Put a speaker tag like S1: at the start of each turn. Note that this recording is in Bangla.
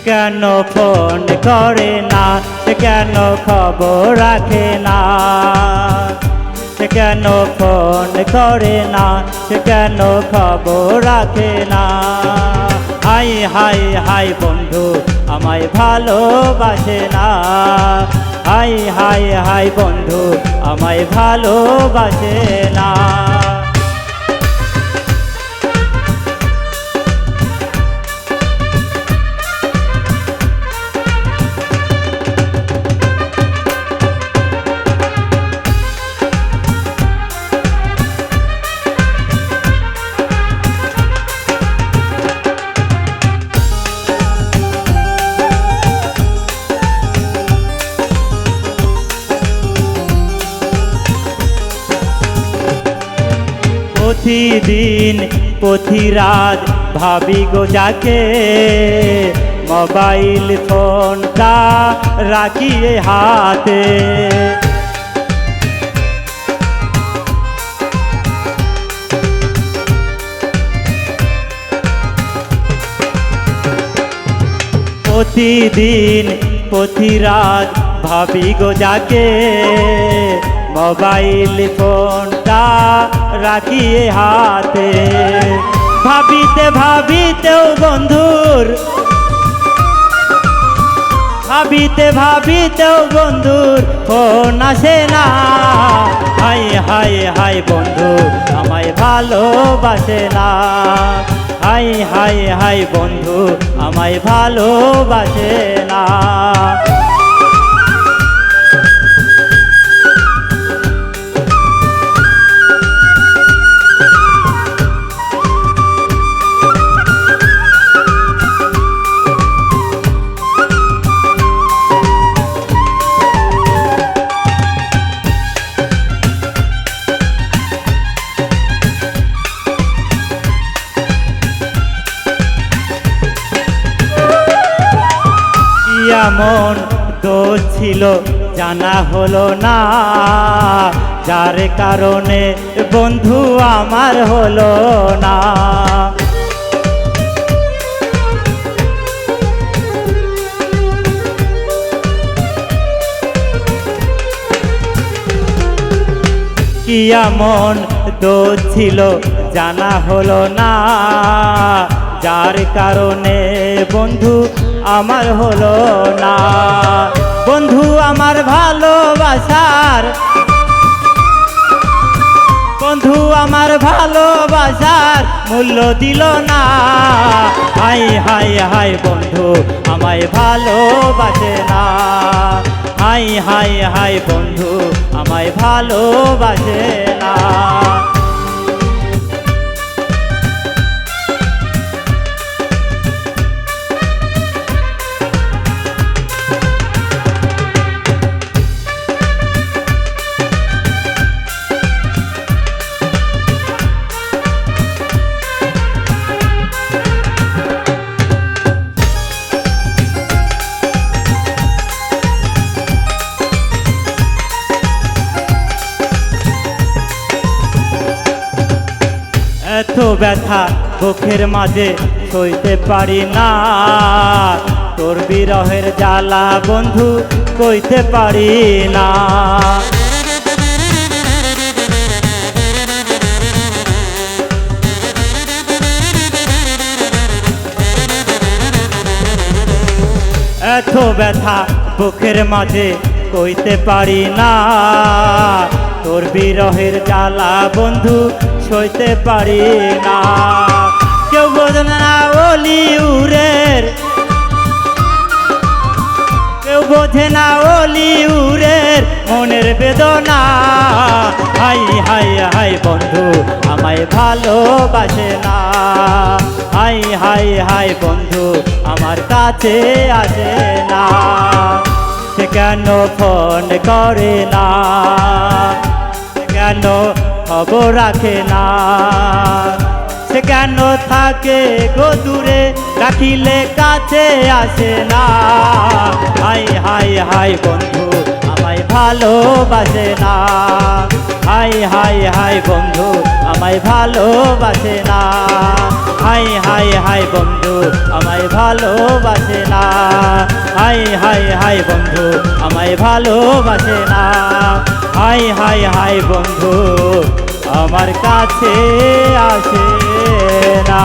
S1: কেন ফোন করে না, সে কেন খবর রাখে না, সে কেন ফোন করে না, সে কেন খবর রাখে না। হাই হাই হাই বন্ধু আমায় ভালোবাসে না, হাই হাই হাই বন্ধু আমায় ভালোবাসে না। প্রতিদিন প্রতিরাত ভাবি গো যাকে, মোবাইল ফোনটা রাখিয়ে হাতে। প্রতিদিন প্রতিরাত ভাবি গো যাকে, মোবাইল ফোনটা রাখিয়ে হাতে। ভাবিতে ভাবিতেও বন্ধুর, ভাবিতে ভাবিতেও বন্ধুর ফোন আসে না। হাই হাই হাই বন্ধু আমায় ভালোবাসে না, হাই হাই হাই বন্ধু আমায় ভালোবাসে না। এমন দোষ ছিল জানা হলো না, যার কারণে বন্ধু আমার হলো না। কি এমন দোষ ছিল জানা হলো না, যার কারণে বন্ধু আমার হলো না। বন্ধু আমার ভালোবাসার, বন্ধু আমার ভালোবাসার মূল্য দিল না। হাই হাই হাই বন্ধু আমায় ভালোবাসে না, হাই হাই হাই বন্ধু আমায় ভালোবাসে না। এত ব্যথা বুকের মাঝে সইতে পারি না, তোর বিরহের জ্বালা বন্ধু কইতে পারি না। এত ব্যথা বুকের মাঝে কইতে পারি না, তোর বিরহের জ্বালা বন্ধু সইতে পারি না। কেউ বোঝে না ওলি উরের, কেউ বোঝে না ওলি উরের মনের বেদনা। হাই হাই হাই বন্ধু আমায় ভালোবাসে না, হাই হাই হাই বন্ধু আমার কাছে আসে না। সে কেন ফোন করে না, সে কেন খবর রাখে না, সে কেন থাকে গো দূরে রাখিলে কাছে আসে না। হাই হাই হাই বন্ধু আমায় ভালোবাসে না, হাই হাই হাই বন্ধু আমায় ভালোবাসে না। হাই হাই হাই বন্ধু আমায় ভালোবাসে না, হাই হাই হাই বন্ধু আমায় ভালোবাসে না, হাই হাই হাই বন্ধু আমার কাছে আসে না।